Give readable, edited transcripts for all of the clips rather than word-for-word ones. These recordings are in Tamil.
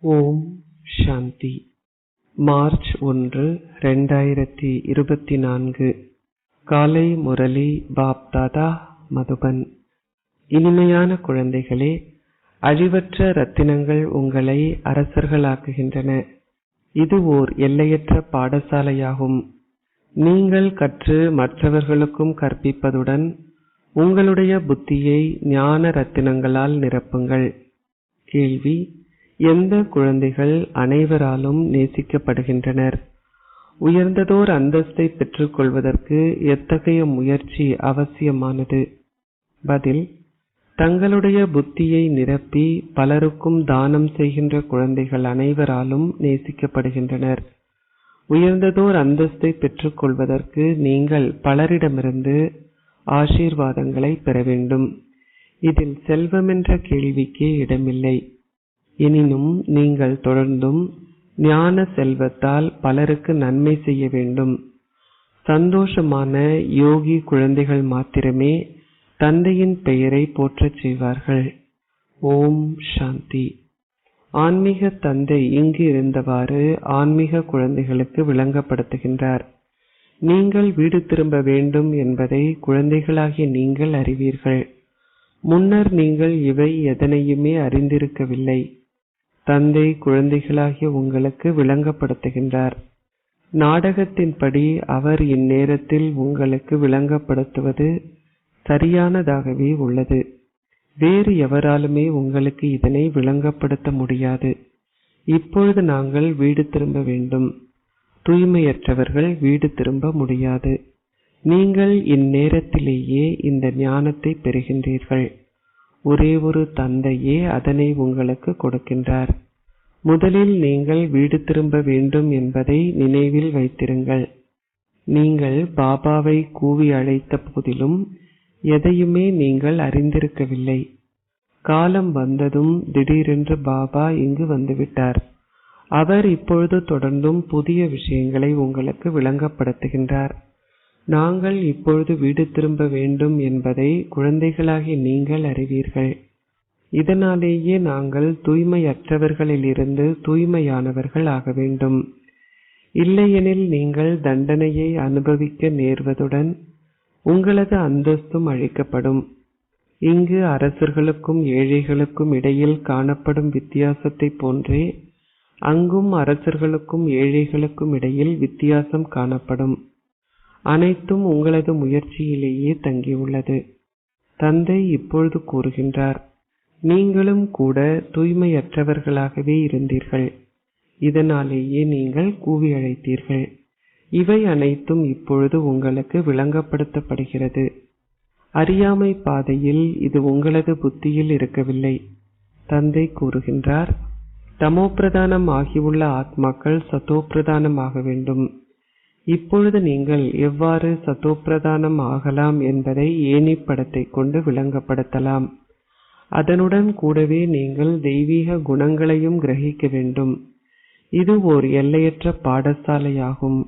ஓம் சாந்தி. மார்ச் 1, 2024. காலை முரளி பாப்தாதா மதுபன். இனிமையான குழந்தைகளே, அழிவற்ற ரத்தினங்கள் உங்களை அரசர்களாக்குகின்றன. இது ஓர் எல்லையற்ற பாடசாலையாகும். நீங்கள் கற்று மற்றவர்களுக்கும் கற்பிப்பதுடன் உங்களுடைய புத்தியை ஞான ரத்தினங்களால் நிரப்புங்கள். கேள்வி: எந்த குழந்தைகள் அனைவராலும் நேசிக்கப்படுகின்றனர்? உயர்ந்ததோர் அந்தஸ்தை பெற்றுக் கொள்வதற்கு எத்தகைய முயற்சி அவசியமானது? பதில்: தங்களுடைய புத்தியை நிரப்பி பலருக்கும் தானம் செய்கின்ற குழந்தைகள் அனைவராலும் நேசிக்கப்படுகின்றனர். உயர்ந்ததோர் அந்தஸ்தை பெற்றுக் கொள்வதற்கு நீங்கள் பலரிடமிருந்து ஆசீர்வாதங்களை பெற வேண்டும். இதில் செல்வமென்ற கேள்விக்கே இடமில்லை. எனினும் நீங்கள் தொடர்ந்தும் ஞான செல்வத்தால் பலருக்கு நன்மை செய்ய வேண்டும். சந்தோஷமான யோகி குழந்தைகள் மாத்திரமே தந்தையின் பெயரை போற்றச் செய்வார்கள். ஓம் சாந்தி. ஆன்மீக தந்தை இங்கு இருந்தவாறு ஆன்மீக குழந்தைகளுக்கு விளங்கப்படுத்துகின்றார். நீங்கள் வீடு திரும்ப வேண்டும் என்பதை குழந்தைகளாகிய நீங்கள் அறிவீர்கள். முன்னர் நீங்கள் இவை எதனையுமே அறிந்திருக்கவில்லை. தந்தை குழந்தைகளாகிய உங்களுக்கு விளங்கப்படுத்துகின்றார். நாடகத்தின்படி அவர் இந்நேரத்தில் உங்களுக்கு விளங்கப்படுத்துவது சரியானதாகவே உள்ளது. வேறு எவராலுமே உங்களுக்கு இதனை விளங்கப்படுத்த முடியாது. இப்பொழுது நாங்கள் வீடு திரும்ப வேண்டும். தூய்மையற்றவர்கள் வீடு திரும்ப முடியாது. நீங்கள் இந்நேரத்திலேயே இந்த ஞானத்தை பெறுகின்றீர்கள். ஒரே ஒரு தந்தையே அதனை உங்களுக்கு கொடுக்கின்றார். முதலில் நீங்கள் வீடு திரும்ப வேண்டும் என்பதை நினைவில் வைத்திருங்கள். நீங்கள் பாபாவை கூவி அழைத்த போதிலும் எதையுமே நீங்கள் அறிந்திருக்கவில்லை. காலம் வந்ததும் திடீரென்று பாபா இங்கு வந்துவிட்டார். அவர் இப்பொழுது தொடர்ந்தும் புதிய விஷயங்களை உங்களுக்கு விளங்கப்படுத்துகின்றார். நாங்கள் இப்பொழுது வீடு திரும்ப வேண்டும் என்பதை குழந்தைகளாகி நீங்கள் அறிவீர்கள். இதனாலேயே நாங்கள் தூய்மையற்றவர்களிலிருந்து தூய்மையானவர்கள் ஆக வேண்டும். இல்லையெனில் நீங்கள் தண்டனையை அனுபவிக்க நேர்வதுடன் உங்களது அந்தஸ்தும் அழிக்கப்படும். இங்கு அரசர்களுக்கும் ஏழைகளுக்கும் இடையில் காணப்படும் வித்தியாசத்தை போன்றே அங்கும் அரசர்களுக்கும் ஏழைகளுக்கும் இடையில் வித்தியாசம் காணப்படும். அனைத்தும் உங்களது முயற்சியிலேயே தங்கியுள்ளது. தந்தை இப்பொழுது கூறுகின்றார், நீங்களும் கூட தூய்மையற்றவர்களாகவே இருந்தீர்கள். இதனாலேயே நீங்கள் கூவி அழைத்தீர்கள். இவை அனைத்தும் இப்பொழுது உங்களுக்கு விளங்கப்படுத்தப்படுகிறது. அறியாமை பாதையில் இது உங்களது புத்தியில் இருக்கவில்லை. தந்தை கூறுகின்றார், தமோபிரதானம் ஆகியுள்ள ஆத்மாக்கள் சதோபிரதானம் ஆக வேண்டும். இப்பொழுது நீங்கள் எவ்வாறு சதோபிரதானம் ஆகலாம் என்பதை ஏணி படத்தை கொண்டு விளங்கப்படுத்தலாம். அதனுடன் கூடவே நீங்கள் தெய்வீக குணங்களையும் கிரகிக்க வேண்டும். இது ஓர் எல்லையற்ற பாடசாலையாகும்.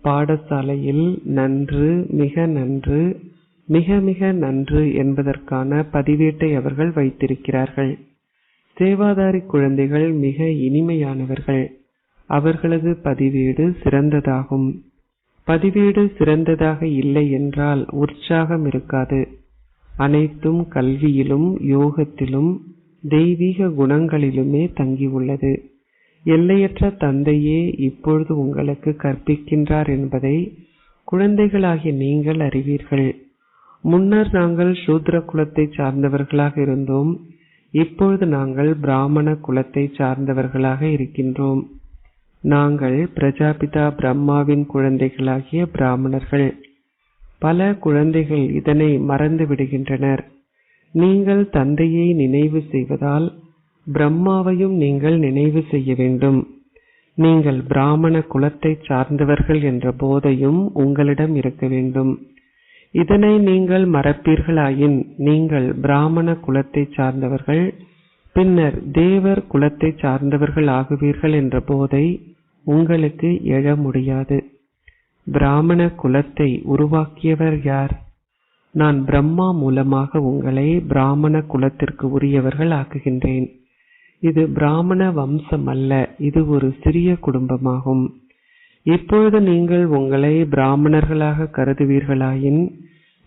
பாடசாலையில் நன்று, மிக நன்று, மிக மிக நன்று என்பதற்கான பதிவேட்டை அவர்கள் வைத்திருக்கிறார்கள். சேவாதாரி குழந்தைகள் மிக இனிமையானவர்கள். அவர்களது பதிவேடு சிறந்ததாகும். பதிவேடு சிறந்ததாக இல்லை என்றால் உற்சாகம் இருக்காது. அனைத்தும் கல்வியிலும் யோகத்திலும் தெய்வீக குணங்களிலுமே தங்கியுள்ளது. எல்லையற்ற தந்தையே இப்பொழுது உங்களுக்கு கற்பிக்கின்றார் என்பதை குழந்தைகளாகிய நீங்கள் அறிவீர்கள். முன்னர் நாங்கள் சூத்ர குலத்தை சார்ந்தவர்களாக இருந்தோம். இப்பொழுது நாங்கள் பிராமண குலத்தை சார்ந்தவர்களாக இருக்கின்றோம். நாங்கள் பிரஜாபிதா பிரம்மாவின் குழந்தைகளாகிய பிராமணர்கள். பல குழந்தைகள் இதனை மறந்து விடுகின்றனர். நீங்கள் தந்தையை நினைவு செய்வதால் பிரம்மாவையும் நீங்கள் நினைவு செய்ய வேண்டும். நீங்கள் பிராமண குலத்தை சார்ந்தவர்கள் என்ற போதையும் உங்களிடம் இருக்க வேண்டும். இதனை நீங்கள் மறப்பீர்களாயின் நீங்கள் பிராமண குலத்தை சார்ந்தவர்கள், பின்னர் தேவர் குலத்தை சார்ந்தவர்கள் ஆகுவீர்கள் என்ற போதை உங்களுக்கு எழ முடியாது. பிராமண குலத்தை உருவாக்கியவர் யார்? நான் பிரம்மா மூலமாக உங்களை பிராமண குலத்திற்கு உரியவர்கள் ஆக்குகின்றேன். இது பிராமண வம்சம் அல்ல, இது ஒரு சிறிய குடும்பமாகும். இப்பொழுது நீங்கள் உங்களை பிராமணர்களாக கருதுவீர்களாயின்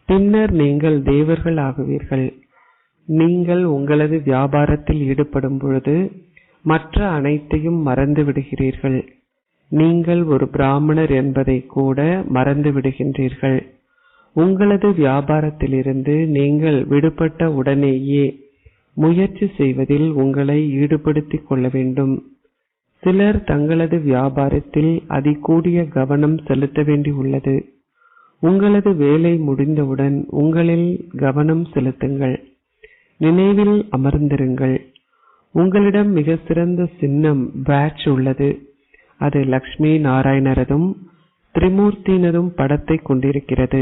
பின்னர் நீங்கள் தேவர்கள் ஆகுவீர்கள். நீங்கள் உங்களது வியாபாரத்தில் ஈடுபடும் பொழுது மற்ற அனைத்தையும் மறந்து விடுகிறீர்கள். நீங்கள் ஒரு பிராமணர் என்பதை கூட மறந்து விடுகின்றீர்கள். உங்களது வியாபாரத்திலிருந்து நீங்கள் விடுபட்ட உடனேயே முயற்சி செய்வதில் உங்களை ஈடுபடுத்திக் கொள்ள வேண்டும். சிலர் தங்களது வியாபாரத்தில் அதிகூடிய கவனம் செலுத்த வேண்டி உள்ளது. உங்களது வேலை முடிந்தவுடன் உங்களில் கவனம் செலுத்துங்கள். நினைவில் அமர்ந்திருங்கள். உங்களிடம் மிக சிறந்த சின்னம் பேட்ச் உள்ளது. அது லக்ஷ்மி நாராயணரதும் திரிமூர்த்தியினதும் படத்தை கொண்டிருக்கிறது.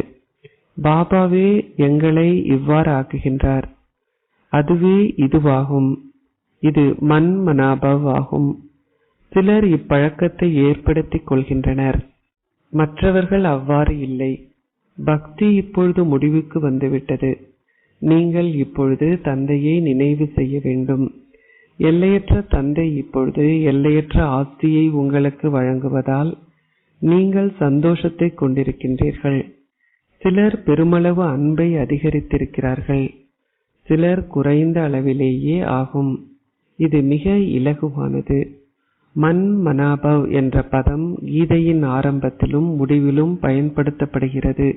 பாபாவே எங்களை இவ்வாறு ஆக்குகின்றார். அதுவே இதுவாகும். இது மன் மனாபவ் ஆகும். சிலர் இப்பழக்கத்தை ஏற்படுத்திக் கொள்கின்றனர். மற்றவர்கள் அவ்வாறு இல்லை. பக்தி இப்பொழுது முடிவுக்கு வந்துவிட்டது. நீங்கள் இப்பொழுது தந்தையை நினைவு செய்ய வேண்டும். எல்லையற்ற தந்தை இப்பொழுது எல்லையற்ற ஆஸ்தியை உங்களுக்கு வழங்குவதால் நீங்கள் சந்தோஷத்தை கொண்டிருக்கின்றீர்கள். சிலர் பெருமளவு அன்பை அதிகரித்திருக்கிறார்கள். சிலர் குறைந்த அளவிலேயே ஆகும். இது மிக இலகுவானது. மன் மனாபவ் என்ற பதம் கீதையின் ஆரம்பத்திலும் முடிவிலும் பயன்படுத்தப்படுகிறது.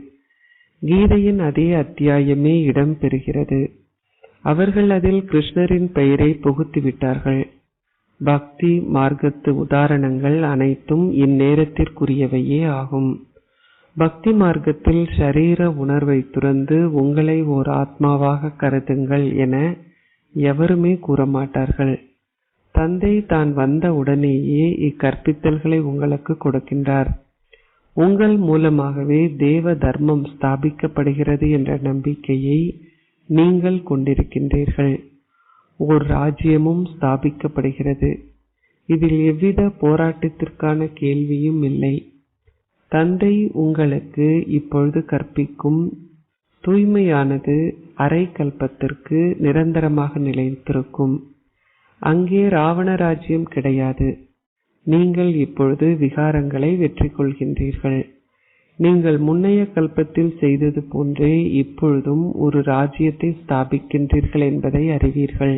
கீதையின் அதே அத்தியாயமே இடம் பெறுகிறது. அவர்கள் அதில் கிருஷ்ணரின் பெயரை புகுத்திவிட்டார்கள். பக்தி மார்க்கத்து உதாரணங்கள் அனைத்தும் இந்நேரத்திற்குரியவையே ஆகும். பக்தி மார்க்கத்தில் ஷரீர உணர்வை துறந்து உங்களை ஓர் ஆத்மாவாக கருதுங்கள் என எவருமே கூறமாட்டார்கள். தந்தை தான் வந்த உடனேயே இக்கற்பித்தல்களை உங்களுக்கு கொடுக்கின்றார். உங்கள் மூலமாகவே தேவ தர்மம் ஸ்தாபிக்கப்படுகிறது என்ற நம்பிக்கையை நீங்கள் கொண்டிருக்கின்றீர்கள். ஓர் ராஜ்யமும் ஸ்தாபிக்கப்படுகிறது. இதில் எவ்வித போராட்டத்திற்கான கேள்வியும் இல்லை. தந்தை உங்களுக்கு இப்பொழுது கற்பிக்கும் தூய்மையானது அரை கல்பத்திற்கு நிரந்தரமாக நிலைத்திருக்கும். அங்கே ராவண ராஜ்யம் கிடையாது. நீங்கள் இப்பொழுது விகாரங்களை வெற்றி கொள்கின்றீர்கள். நீங்கள் முன்னைய கல்பத்தில் செய்தது போன்றே இப்பொழுதும் ஒரு ராஜ்யத்தை ஸ்தாபிக்கின்றீர்கள் என்பதை அறிவீர்கள்.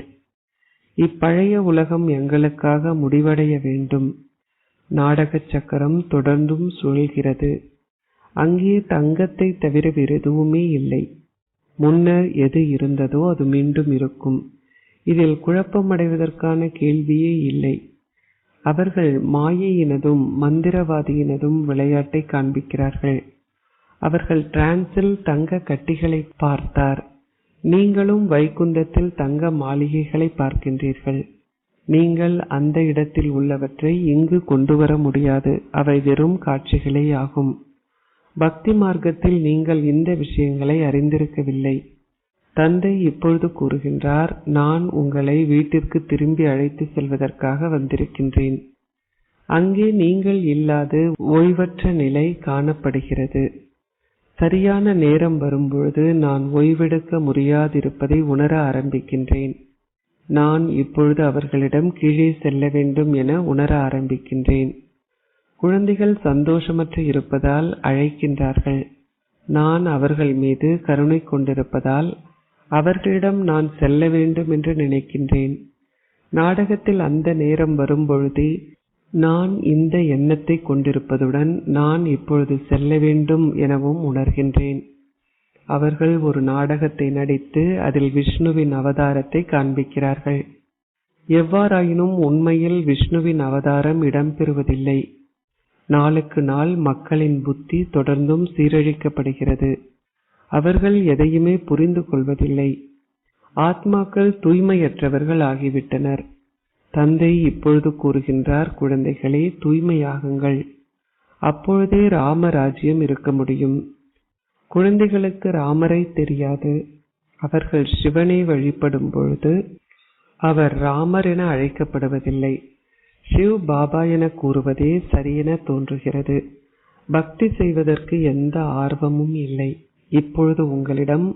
இப்பழைய உலகம் எங்களுக்காக முடிவடைய வேண்டும். நாடக சக்கரம் தொடர்ந்தும் சுழல்கிறது. அங்கே தங்கத்தை தவிர வேறு எதுவுமே இல்லை. முன்னர் எது இருந்ததோ அது மீண்டும் இருக்கும். இதில் குழப்பமடைவதற்கான கேள்வியே இல்லை. அவர்கள் மாயையினதும் மந்திரவாதியினதும் விளையாட்டை காண்பிக்கிறார்கள். அவர்கள் டிரான்ஸில் தங்க கட்டிகளை பார்த்தார். நீங்களும் வைகுந்தத்தில் தங்க மாளிகைகளை பார்க்கின்றீர்கள். நீங்கள் அந்த இடத்தில் உள்ளவற்றை இங்கு கொண்டு வர முடியாது. அவை வெறும் காட்சிகளே ஆகும். பக்தி மார்க்கத்தில் நீங்கள் இந்த விஷயங்களை அறிந்திருக்கவில்லை. தந்தை இப்பொழுது கூறுகின்றார், நான் உங்களை வீட்டிற்கு திரும்பி அழைத்து செல்வதற்காக வந்திருக்கின்றேன். அங்கே நீங்கள் இல்லாத ஓய்வற்ற நிலை காணப்படுகிறது. சரியான நேரம் வரும்பொழுது நான் ஓய்வெடுக்க முடியாதிருப்பதை உணர ஆரம்பிக்கின்றேன். நான் இப்பொழுது அவர்களிடம் கீழே செல்ல வேண்டும் என உணர ஆரம்பிக்கின்றேன். குழந்தைகள் சந்தோஷமற்று இருப்பதால் அழைக்கின்றார்கள். நான் அவர்கள் மீது கருணை கொண்டிருப்பதால் அவர்களிடம் நான் செல்ல வேண்டும் என்று நினைக்கின்றேன். நாடகத்தில் அந்த நேரம் வரும்பொழுதே நான் இந்த எண்ணத்தை கொண்டிருப்பதுடன் நான் இப்பொழுது செல்ல வேண்டும் எனவும் உணர்கின்றேன். அவர்கள் ஒரு நாடகத்தை நடித்து அதில் விஷ்ணுவின் அவதாரத்தை காண்பிக்கிறார்கள். எவ்வாறாயினும் உண்மையில் விஷ்ணுவின் அவதாரம் இடம்பெறுவதில்லை. நாளுக்கு நாள் மக்களின் புத்தி தொடர்ந்தும் சீரழிக்கப்படுகிறது. அவர்கள் எதையுமே புரிந்து கொள்வதில்லை. ஆத்மாக்கள் தூய்மையற்றவர்கள் ஆகிவிட்டனர். தந்தை இப்பொழுது கூறுகின்றார், குழந்தைகளே தூய்மையாகுங்கள். அப்பொழுதே ராமராஜ்யம் இருக்க முடியும். குழந்தைகளுக்கு ராமரை தெரியாது. அவர்கள் சிவனை வழிபடும் பொழுது அவர் ராமர் என அழைக்கப்படுவதில்லை. சிவ் பாபா என கூறுவதே சரியென தோன்றுகிறது. பக்தி செய்வதற்கு எந்த ஆர்வமும் இல்லை. இப்பொழுது உங்களிடம்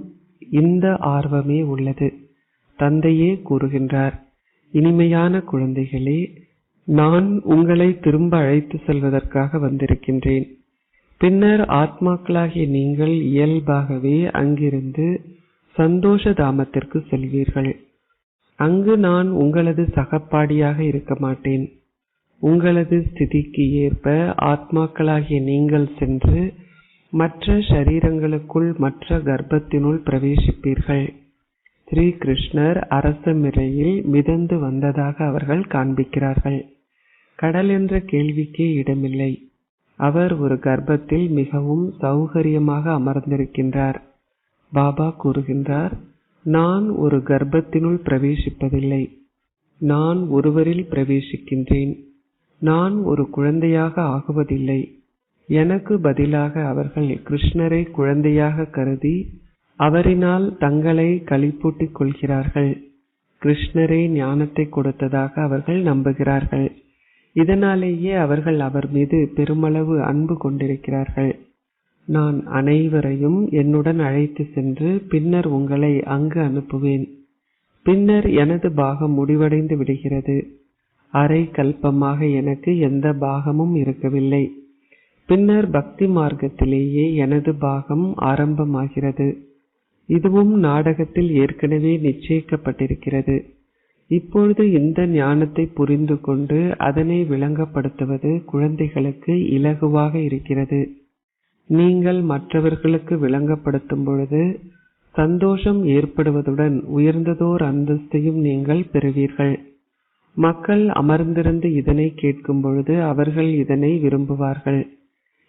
இந்த ஆர்வமே உள்ளது. தந்தையே கூறுகின்றார், இனிமையான குழந்தைகளே, நான் உங்களை திரும்ப அழைத்து செல்வதற்காக வந்திருக்கின்றேன். பின்னர் ஆத்மாக்களாகிய நீங்கள் இயல்பாகவே அங்கிருந்து சந்தோஷ தாமத்திற்கு செல்வீர்கள். அங்கு நான் உங்களது சகப்பாடியாக இருக்க மாட்டேன். உங்களது ஸ்திதிக்கு ஏற்ப ஆத்மாக்களாகிய நீங்கள் சென்று மற்ற ஷரீரங்களுக்குள், மற்ற கர்ப்பத்தினுள் பிரவேசிப்பீர்கள். ஸ்ரீ கிருஷ்ணர் அரச முறையில் மிதந்து வந்ததாக அவர்கள் காண்பிக்கிறார்கள். கடல் என்ற கேள்விக்கே இடமில்லை. அவர் ஒரு கர்ப்பத்தில் மிகவும் சௌகரியமாக அமர்ந்திருக்கின்றார். பாபா கூறுகின்றார், நான் ஒரு கர்ப்பத்தினுள் பிரவேசிப்பதில்லை, நான் ஒருவரில் பிரவேசிக்கின்றேன். நான் ஒரு குழந்தையாக ஆகுவதில்லை. எனக்கு பதிலாக அவர்கள் கிருஷ்ணரை குழந்தையாக கருதி அவரினால் தங்களை களிப்பூட்டிக் கொள்கிறார்கள். கிருஷ்ணரே ஞானத்தை கொடுத்ததாக அவர்கள் நம்புகிறார்கள். இதனாலேயே அவர்கள் அவர் மீது பெருமளவு அன்பு கொண்டிருக்கிறார்கள். நான் அனைவரையும் என்னுடன் அழைத்து சென்று பின்னர் உங்களை அங்கு அனுப்புவேன். பின்னர் எனது பாகம் முடிவடைந்து விடுகிறது. அரை கல்பமாக எனக்கு எந்த பாகமும் இருக்கவில்லை. பின்னர் பக்தி மார்க்கத்திலேயே எனது பாகம் ஆரம்பமாகிறது. இதுவும் நாடகத்தில் ஏற்கனவே நிச்சயிக்கப்பட்டிருக்கிறது. இப்பொழுது இந்த ஞானத்தை புரிந்து கொண்டு அதனை விளங்கப்படுத்துவது குழந்தைகளுக்கு இலகுவாக இருக்கிறது. நீங்கள் மற்றவர்களுக்கு விளங்கப்படுத்தும் பொழுது சந்தோஷம் ஏற்படுவதுடன் உயர்ந்ததோர் அந்தஸ்தையும் நீங்கள் பெறுவீர்கள். மக்கள் அமர்ந்திருந்து இதனை கேட்கும் பொழுது அவர்கள் இதனை விரும்புவார்கள்.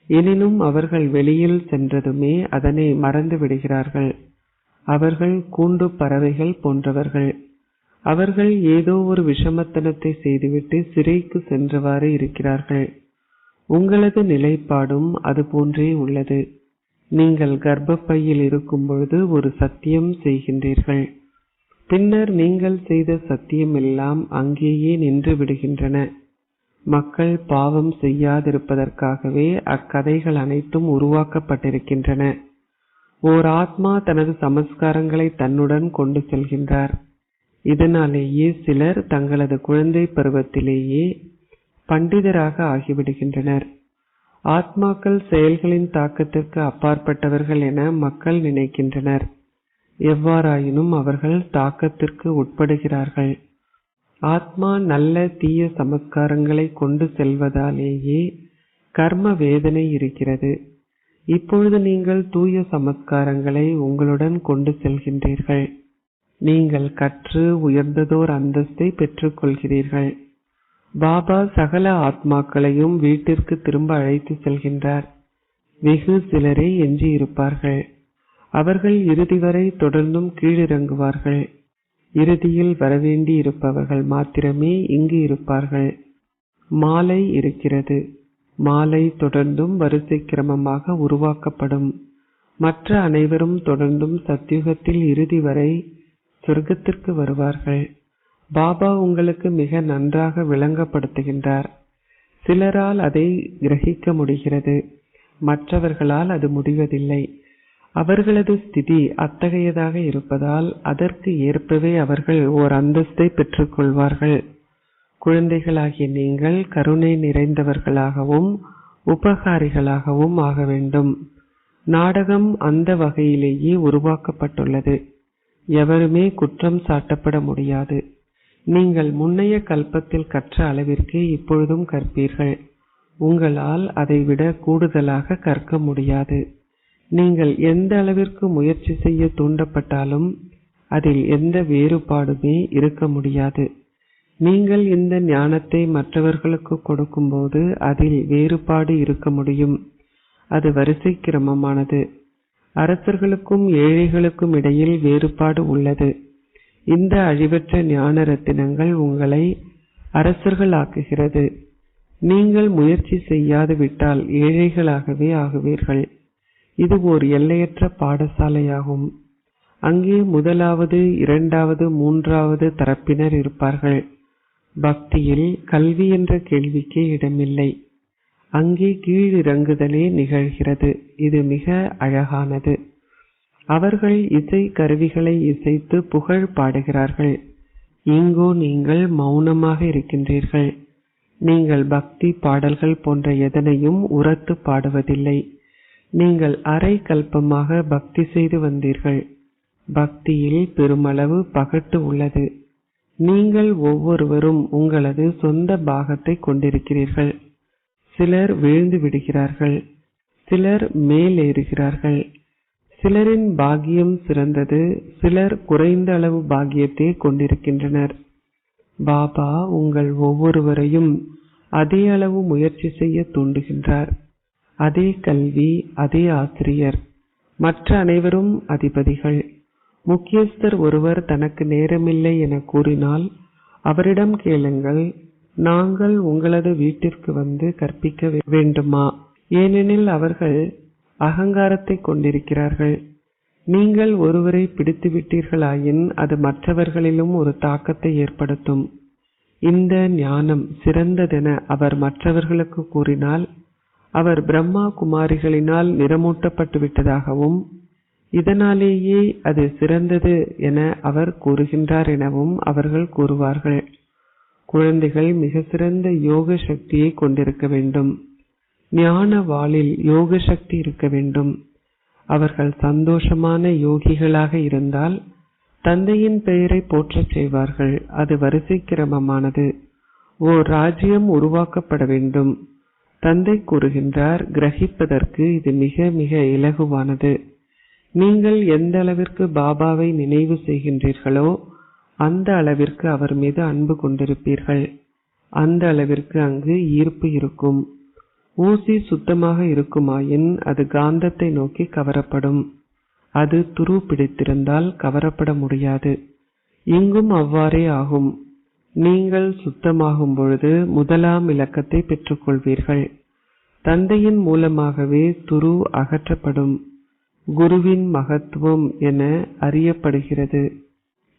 எனினும் அவர்கள் வெளியில் சென்றதுமே அதனை மறந்து விடுகிறார்கள். அவர்கள் கூண்டு பறவைகள் போன்றவர்கள். அவர்கள் ஏதோ ஒரு விஷமத்தனத்தை செய்துவிட்டு சிறைக்கு சென்றவாறு இருக்கிறார்கள். உங்களது நிலைப்பாடும் அது போன்றே உள்ளது. நீங்கள் கர்ப்பப்பையில் இருக்கும் பொழுது ஒரு சத்தியம் செய்கின்றீர்கள். பின்னர் நீங்கள் செய்த சத்தியம் எல்லாம் அங்கேயே நின்று விடுகின்றன. மக்கள் பாவம் செய்யாதிருப்பதற்காகவே அக்கதைகள் அனைத்தும் உருவாக்கப்பட்டிருக்கின்றன. ஓர் ஆத்மா தனது சமஸ்காரங்களை தன்னுடன் கொண்டு செல்கின்றார். இதனாலேயே சிலர் தங்களது குழந்தை பருவத்திலேயே பண்டிதராக ஆகிவிடுகின்றனர். ஆத்மாக்கள் செயல்களின் தாக்கத்திற்கு அப்பாற்பட்டவர்கள் என மக்கள் நினைக்கின்றனர். எவ்வாறாயினும் அவர்கள் தாக்கத்திற்கு உட்படுகிறார்கள். ஆத்மா நல்ல தீய சமஸ்காரங்களை கொண்டு செல்வதாலேயே கர்ம வேதனை இருக்கிறது. இப்பொழுது நீங்கள் தூய சமஸ்காரங்களை உங்களுடன் கொண்டு செல்கின்றீர்கள். நீங்கள் கற்று உயர்ந்ததோர் அந்தஸ்தை பெற்றுக் கொள்கிறீர்கள். பாபா சகல ஆத்மாக்களையும் வீட்டிற்கு திரும்ப அழைத்து செல்கின்றார். வெகு சிலரே எஞ்சி இருப்பார்கள். அவர்கள் இறுதி வரை தொடர்ந்தும் கீழிறங்குவார்கள். இறுதியில் வரவேண்டி இருப்பவர்கள் மாத்திரமே இங்கு இருப்பார்கள். மாலை இருக்கிறது. மாலை தொடர்ந்தும் வரிசை கிரமமாக உருவாக்கப்படும். மற்ற அனைவரும் தொடர்ந்தும் சத்யுகத்தில் இறுதி வரை சொர்க்கத்திற்கு வருவார்கள். பாபா உங்களுக்கு மிக நன்றாக விளங்கப்படுத்துகின்றார். சிலரால் அதை கிரகிக்க முடிகிறது, மற்றவர்களால் அது முடிவதில்லை. அவர்களது ஸ்திதி அத்தகையதாக இருப்பதால் அதற்கு ஏற்பவே அவர்கள் ஓர் அந்தஸ்தை பெற்றுக் கொள்வார்கள். குழந்தைகளாகிய நீங்கள் கருணை நிறைந்தவர்களாகவும் உபகாரிகளாகவும் ஆக வேண்டும். நாடகம் அந்த வகையிலேயே உருவாக்கப்பட்டுள்ளது. எவருமே குற்றம் சாட்டப்பட முடியாது. நீங்கள் முன்னைய கல்பத்தில் கற்ற அளவிற்கு இப்பொழுதும் கற்பீர்கள். உங்களால் அதைவிட கூடுதலாக கற்க முடியாது. நீங்கள் எந்த அளவிற்கு முயற்சி செய்ய தூண்டப்பட்டாலும் அதில் எந்த வேறுபாடுமே இருக்க முடியாது. நீங்கள் இந்த ஞானத்தை மற்றவர்களுக்கு கொடுக்கும்போது அதில் வேறுபாடு இருக்க முடியும். அது வரிசை கிரமமானது. அரசர்களுக்கும் ஏழைகளுக்கும் இடையில் வேறுபாடு உள்ளது. இந்த அழிவற்ற ஞான ரத்தினங்கள் உங்களை அரசர்கள் ஆக்குகிறது. நீங்கள் முயற்சி செய்யாது விட்டால் ஏழைகளாகவே ஆகுவீர்கள். இது ஓர் எல்லையற்ற பாடசாலையாகும். அங்கே முதலாவது, இரண்டாவது, மூன்றாவது தரப்பினர் இருப்பார்கள். பக்தியில் கல்வி என்ற கேள்விக்கே இடமில்லை. அங்கே கீழிறங்குதலே நிகழ்கிறது. இது மிக அழகானது. அவர்கள் இசை கருவிகளை இசைத்து புகழ் பாடுகிறார்கள். இங்கோ நீங்கள் மௌனமாக இருக்கின்றீர்கள். நீங்கள் பக்தி பாடல்கள் போன்ற எதனையும் உரத்து பாடுவதில்லை. நீங்கள் அரை கல்பமாக பக்தி செய்து வந்தீர்கள். பக்தியில் பெருமளவு பகட்டு உள்ளது. நீங்கள் ஒவ்வொருவரும் உங்களது சொந்த பாகத்தை கொண்டிருக்கிறீர்கள். சிலர் வீழ்ந்து விடுகிறார்கள், சிலர் மேலேறுகிறார்கள். சிலரின் பாக்கியம் சிறந்தது, சிலர் குறைந்த அளவு பாக்கியத்தை கொண்டிருக்கின்றனர். பாபா உங்கள் ஒவ்வொருவரையும் அதே அளவு முயற்சி செய்ய தூண்டுகின்றார். அதே கல்வி, அதே ஆசிரியர், மற்ற அனைவரும் அதிபதிகள். முக்கியஸ்தர் ஒருவர் தனக்கு நேரமில்லை என கூறினால் அவரிடம் கேளுங்கள், நாங்கள் உங்களது வீட்டிற்கு வந்து கற்பிக்க வேண்டுமா? ஏனெனில் அவர்கள் அகங்காரத்தை கொண்டிருக்கிறார்கள். நீங்கள் ஒருவரை பிடித்து விட்டீர்களாயின் அது மற்றவர்களிலும் ஒரு தாக்கத்தை ஏற்படுத்தும். இந்த ஞானம் சிறந்ததென அவர் மற்றவர்களுக்கு கூறினால் அவர் பிரம்மா குமாரிகளினால் நிறமூட்டப்பட்டு விட்டதாகவும் இதனாலேயே அது சிறந்தது என அவர் கூறுகின்றார் எனவும் அவர்கள் கூறுவார்கள். குழந்தைகள் மிக சிறந்த யோக சக்தியை கொண்டிருக்க வேண்டும். ஞான வாளில் யோக சக்தி இருக்க வேண்டும். அவர்கள் சந்தோஷமான யோகிகளாக இருந்தால் தந்தையின் பெயரை போற்றச் செய்வார்கள். அது வரிசை கிரமமானது. ஓர் ராஜ்யம் உருவாக்கப்பட வேண்டும். தந்தை கூறுகின்றார், கிரகிப்பதற்கு இது மிக மிக இலகுவானது. நீங்கள் எந்த அளவிற்கு பாபாவை நினைவு செய்கின்றீர்களோ அந்த அளவிற்கு அவர் மீது அன்பு கொண்டிருப்பீர்கள். அந்த அளவிற்கு அங்கு ஈர்ப்பு இருக்கும். ஊசி சுத்தமாக இருக்குமாயின் அது காந்தத்தை நோக்கி கவரப்படும். அது துரு பிடித்திருந்தால் கவரப்பட முடியாது. இங்கும் அவ்வாறே ஆகும். நீங்கள் சுத்தமாகும் பொழுது முதலாம் இலக்கத்தை பெற்றுக்கொள்வீர்கள். தந்தையின் மூலமாகவே துரு அகற்றப்படும். குருவின் மகத்துவம் என அறியப்படுகிறது.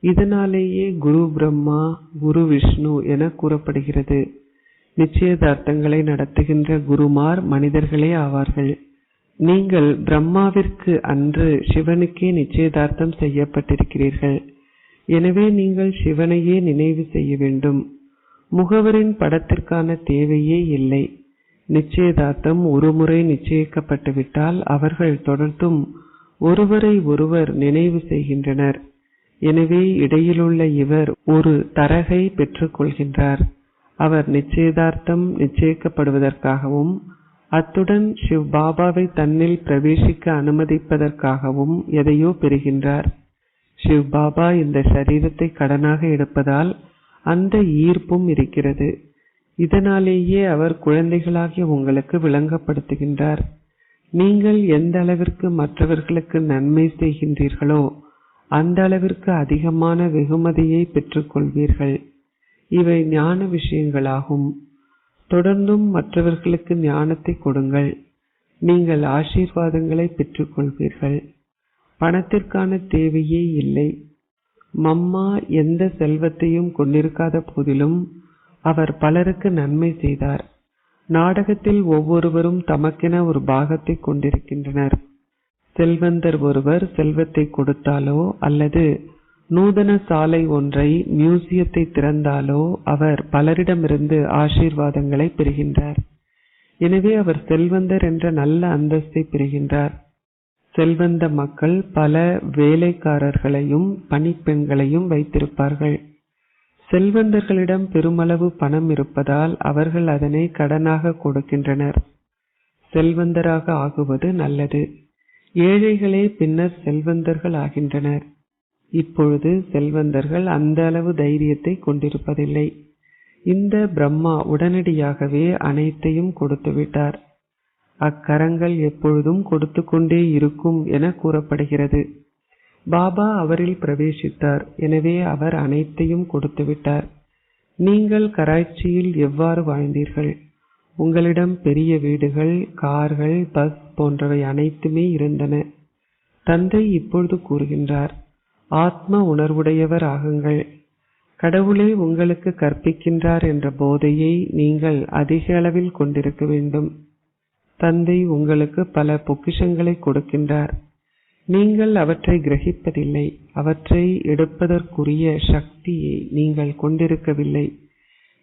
இதனாலேயே குரு பிரம்மா, குரு விஷ்ணு என கூறப்படுகிறது. நிச்சயதார்த்தங்களை நடத்துகின்ற குருமார் மனிதர்களே ஆவார்கள். நீங்கள் பிரம்மாவிற்கு அன்று சிவனுக்கே நிச்சயதார்த்தம் செய்யப்பட்டிருக்கிறீர்கள். எனவே நீங்கள் சிவனையே நினைவு செய்ய வேண்டும். முகவரின் படத்திற்கான தேவையே இல்லை. நிச்சயதார்த்தம் ஒருமுறை நிச்சயிக்கப்பட்டுவிட்டால் அவர்கள் தொடர்ந்தும் ஒருவரை ஒருவர் நினைவு செய்கின்றனர். எனவே இடையிலுள்ள இவர் ஒரு தரகை பெற்றுக் கொள்கின்றார். அவர் நிச்சயதார்த்தம் நிச்சயிக்கப்படுவதற்காகவும் அத்துடன் சிவ் பாபாவை தன்னில் பிரவேசிக்க அனுமதிப்பதற்காகவும் எதையோ பெறுகின்றார். சிவ் பாபா இந்த சரீரத்தை கடனாக எடுப்பதால் அந்த ஈர்ப்பும் இருக்கிறது. இதனாலேயே அவர் குழந்தைகளாகிய உங்களுக்கு விளங்கப்படுத்துகின்றார். நீங்கள் எந்த அளவிற்கு மற்றவர்களுக்கு நன்மை செய்கின்றீர்களோ அந்த அளவிற்கு அதிகமான வெகுமதியை பெற்றுக்கொள்வீர்கள். இவை ஞான விஷயங்களாகும். தொடர்ந்தும் மற்றவர்களுக்கு ஞானத்தை கொடுங்கள். நீங்கள் ஆசீர்வாதங்களை பெற்றுக்கொள்வீர்கள். பணத்திற்கான தேவையே இல்லை. மம்மா எந்த செல்வத்தையும் கொண்டிருக்காத போதிலும் அவர் பலருக்கு நன்மை செய்தார். நாடகத்தில் ஒவ்வொருவரும் தமக்கென ஒரு பாகத்தை கொண்டிருக்கின்றனர். செல்வந்தர் ஒருவர் செல்வத்தை கொடுத்தாலோ அல்லது நூதன சாலை ஒன்றை, மியூசியத்தை திறந்தாலோ அவர் பலரிடமிருந்து ஆசீர்வாதங்களை பெறுகின்றார். எனவே அவர் செல்வந்தர் என்ற நல்ல அந்தஸ்தை பெறுகின்றார். செல்வந்த மக்கள் பல வேலைக்காரர்களையும் பணிப்பெண்களையும் வைத்திருப்பார்கள். செல்வந்தர்களிடம் பெருமளவு பணம் இருப்பதால் அவர்கள் அதனை கடனாக கொடுக்கின்றனர். செல்வந்தராக ஆகுவது நல்லது. ஏழைகளே பின்னர் செல்வந்தர்கள் ஆகின்றனர். இப்பொழுது செல்வந்தர்கள் அந்த அளவு தைரியத்தை கொண்டிருப்பதில்லை. இந்த பிரம்மா உடனடியாகவே அனைத்தையும் கொடுத்துவிட்டார். அக்கரங்கள் எப்பொழுதும் கொடுத்து கொண்டே இருக்கும் என கூறப்படுகிறது. பாபா அவரில் பிரவேசித்தார். எனவே அவர் அனைத்தையும் கொடுத்துவிட்டார். நீங்கள் கராச்சியில் எவ்வாறு வாழ்ந்தீர்கள்? உங்களிடம் பெரிய வீடுகள், கார்கள், பஸ் போன்றவை அனைத்துமே இருந்தன. தந்தை இப்பொழுது கூறுகின்றார், ஆத்ம உணர்வுடையவர் ஆகுங்கள். கடவுளே உங்களுக்கு கற்பிக்கின்றார் என்ற போதையை நீங்கள் அதிக அளவில் கொண்டிருக்க வேண்டும். தந்தை உங்களுக்கு பல பொக்கிஷங்களை கொடுக்கின்றார். நீங்கள் அவற்றை கிரகிப்பதில்லை. அவற்றை எடுப்பதற்குரிய சக்தியை நீங்கள் கொண்டிருக்கவில்லை.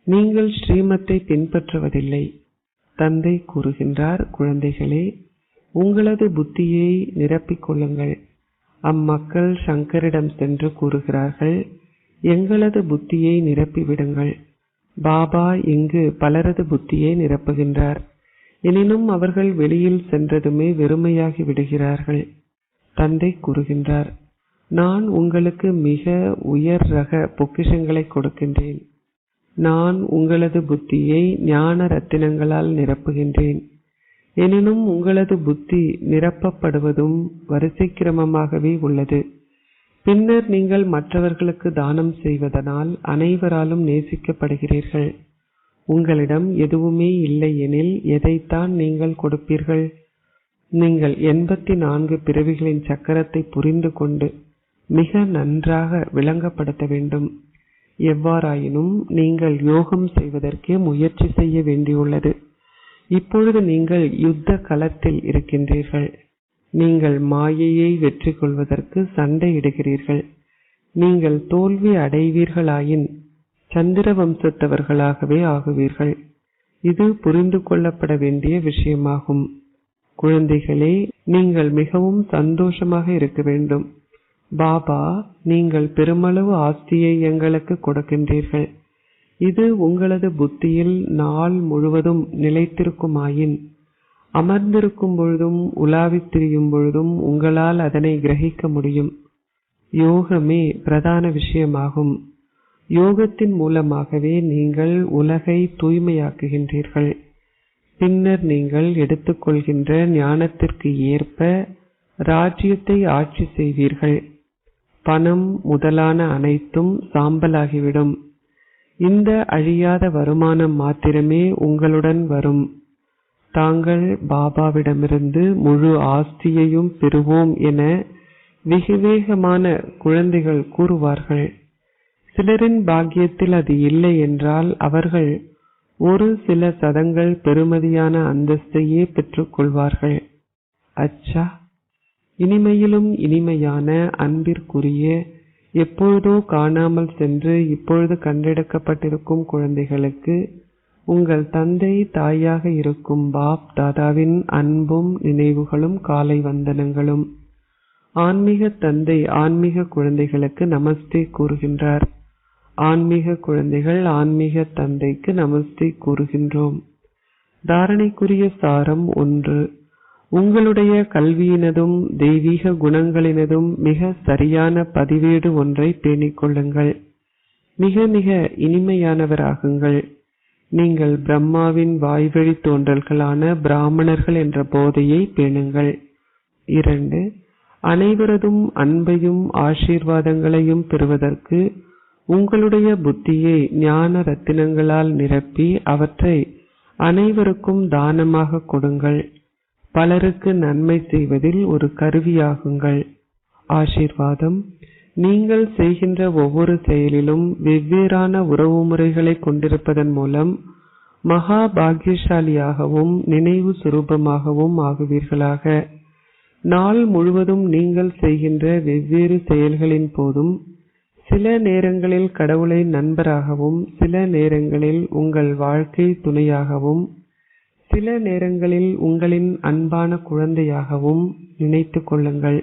நீங்கள் ஸ்ரீமத்தை பின்பற்றுவதில்லை. தந்தை கூறுகின்றார், குழந்தைகளே, உங்களது புத்தியை நிரப்பிக் கொள்ளுங்கள். அம்மக்கள் சங்கரிடம் சென்று கூறுகிறார்கள், எங்களது புத்தியை நிரப்பிவிடுங்கள். பாபா இங்கு பலரது புத்தியை நிரப்புகின்றார். எனினும் அவர்கள் வெளியில் சென்றதுமே வெறுமையாகி விடுகிறார்கள். தந்தை கூறுகின்றார், நான் உங்களுக்கு மிக உயர் ரக பொக்கிஷங்களை கொடுக்கின்றேன். நான் உங்களது புத்தியை ஞான ரத்தினங்களால் நிரப்புகின்றேன். எனினும் உங்களது புத்தி நிரப்பப்படுவதும் வரிசை கிரமமாகவே உள்ளது. பின்னர் நீங்கள் மற்றவர்களுக்கு தானம் செய்வதனால் அனைவராலும் நேசிக்கப்படுகிறீர்கள். உங்களிடம் எதுவுமே இல்லை எனில் எதைத்தான் நீங்கள் கொடுப்பீர்கள்? நீங்கள் 84 பிறவிகளின் சக்கரத்தை புரிந்து கொண்டு மிக நன்றாக விளங்கப்படுத்த வேண்டும். எவ்வாறாயினும் நீங்கள் யோகம் செய்வதற்கே முயற்சி செய்ய வேண்டியுள்ளது. இப்பொழுது நீங்கள் யுத்த களத்தில் இருக்கின்றீர்கள். நீங்கள் மாயையை வெற்றி கொள்வதற்கு சண்டையிடுகிறீர்கள். நீங்கள் தோல்வி அடைவீர்களாயின் சந்திர வம்சத்தவர்களாகவே ஆகுவீர்கள். இது புரிந்து கொள்ளப்பட வேண்டிய விஷயமாகும். குழந்தைகளே, நீங்கள் மிகவும் சந்தோஷமாக இருக்க வேண்டும். பாபா, நீங்கள் பெருமளவு ஆஸ்தியை எங்களுக்கு கொடுக்கின்றீர்கள். இது உங்களது புத்தியில் நாள் முழுவதும் நிலைத்திருக்குமாயின், அமர்ந்திருக்கும் பொழுதும் உலாவித் திரியும் பொழுதும் உங்களால் அதனை கிரகிக்க முடியும். யோகமே பிரதான விஷயமாகும். யோகத்தின் மூலமாகவே நீங்கள் உலகை தூய்மையாக்குகின்றீர்கள். பின்னர் நீங்கள் எடுத்துக்கொள்கின்ற ஞானத்திற்கு ஏற்ப ராஜ்யத்தை ஆட்சி செய்வீர்கள். பணம் முதலான அனைத்தும் சாம்பலாகிவிடும். இந்த அழியாத வருமானம் மாத்திரமே உங்களுடன் வரும். தாங்கள் பாபாவிடமிருந்து முழு ஆஸ்தியையும் பெறுவோம் என விவேகமான குழந்தைகள் கூறுவார்கள். சிலரின் பாக்கியத்தில் அது இல்லை என்றால் அவர்கள் ஒரு சில சதங்கள் பெறுமதியான அந்தஸ்தையே பெற்றுக்கொள்வார்கள். அச்சா, இனிமையிலும் இனிமையான அன்பிற்குரிய, எப்பொழுதோ காணாமல் சென்று இப்பொழுது கண்டெடுக்கப்பட்டிருக்கும் குழந்தைகளுக்கு உங்கள் தந்தை தாயாக இருக்கும் பாப் தாதாவின் அன்பும் நினைவுகளும் காலை வந்தனங்களும். ஆன்மீக தந்தை ஆன்மீக குழந்தைகளுக்கு நமஸ்தே கூறுகின்றார். ஆன்மீக குழந்தைகள் ஆன்மீக தந்தைக்கு நமஸ்தே கூறுகின்றோம். தாரணைக்குரிய சாரம் 1. உங்களுடைய கல்வியினதும் தெய்வீக குணங்களினதும் மிக சரியான பதிவேடு ஒன்றை பேணிக்கொள்ளுங்கள். மிக மிக இனிமையானவராகுங்கள். நீங்கள் பிரம்மாவின் வாய்வழி தோன்றல்களான பிராமணர்கள் என்ற போதையை பேணுங்கள். 2. அனைவரதும் அன்பையும் ஆசீர்வாதங்களையும் பெறுவதற்கு உங்களுடைய புத்தியை ஞான ரத்தினங்களால் நிரப்பி அவற்றை அனைவருக்கும் தானமாக கொடுங்கள். பலருக்கு நன்மை செய்வதில் ஒரு கருவியாகுங்கள். ஆசீர்வாதம். நீங்கள் செய்கின்ற ஒவ்வொரு செயலிலும் வெவ்வேறான உறவுமுறைகளை கொண்டிருப்பதன் மூலம் மகா பாக்கியசாலியாகவும் நினைவு சுரூபமாகவும் ஆகுவீர்களாக. நாள் முழுவதும் நீங்கள் செய்கின்ற வெவ்வேறு செயல்களின் போதும் சில நேரங்களில் கடவுளை நண்பராகவும், சில நேரங்களில் உங்கள் வாழ்க்கை துணையாகவும், சில நேரங்களில் உங்களின் அன்பான குழந்தையாகவும் நினைத்து கொள்ளுங்கள்.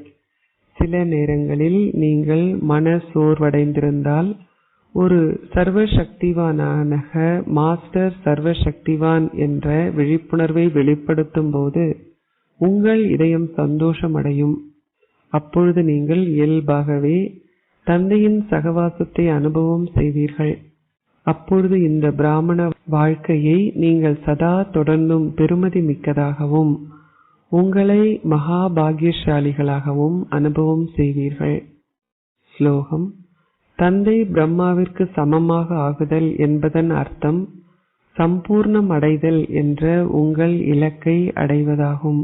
சில நேரங்களில் நீங்கள் மன சோர்வடைந்திருந்தால் ஒரு சர்வசக்திவானான மாஸ்டர் சர்வசக்திவான் என்ற விழிப்புணர்வை வெளிப்படுத்தும் போது உங்கள் இதயம் சந்தோஷமடையும். அப்பொழுது நீங்கள் இயல்பாகவே தந்தையின் சகவாசத்தை அனுபவம் செய்வீர்கள். அப்பொழுது இந்த பிராமண வாழ்க்கையை நீங்கள் சதா தொடர்ந்தும் பெருமதி மிக்கதாகவும் உங்களை மகா பாக்கியசாலிகளாகவும் அனுபவம் செய்வீர்கள். ஸ்லோகம். தந்தை பிரம்மாவிற்கு சமமாக ஆகுதல் என்பதன் அர்த்தம் சம்பூர்ணம் அடைதல் என்ற உங்கள் இலக்கை அடைவதாகும்.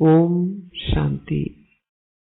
ஓம் சாந்தி.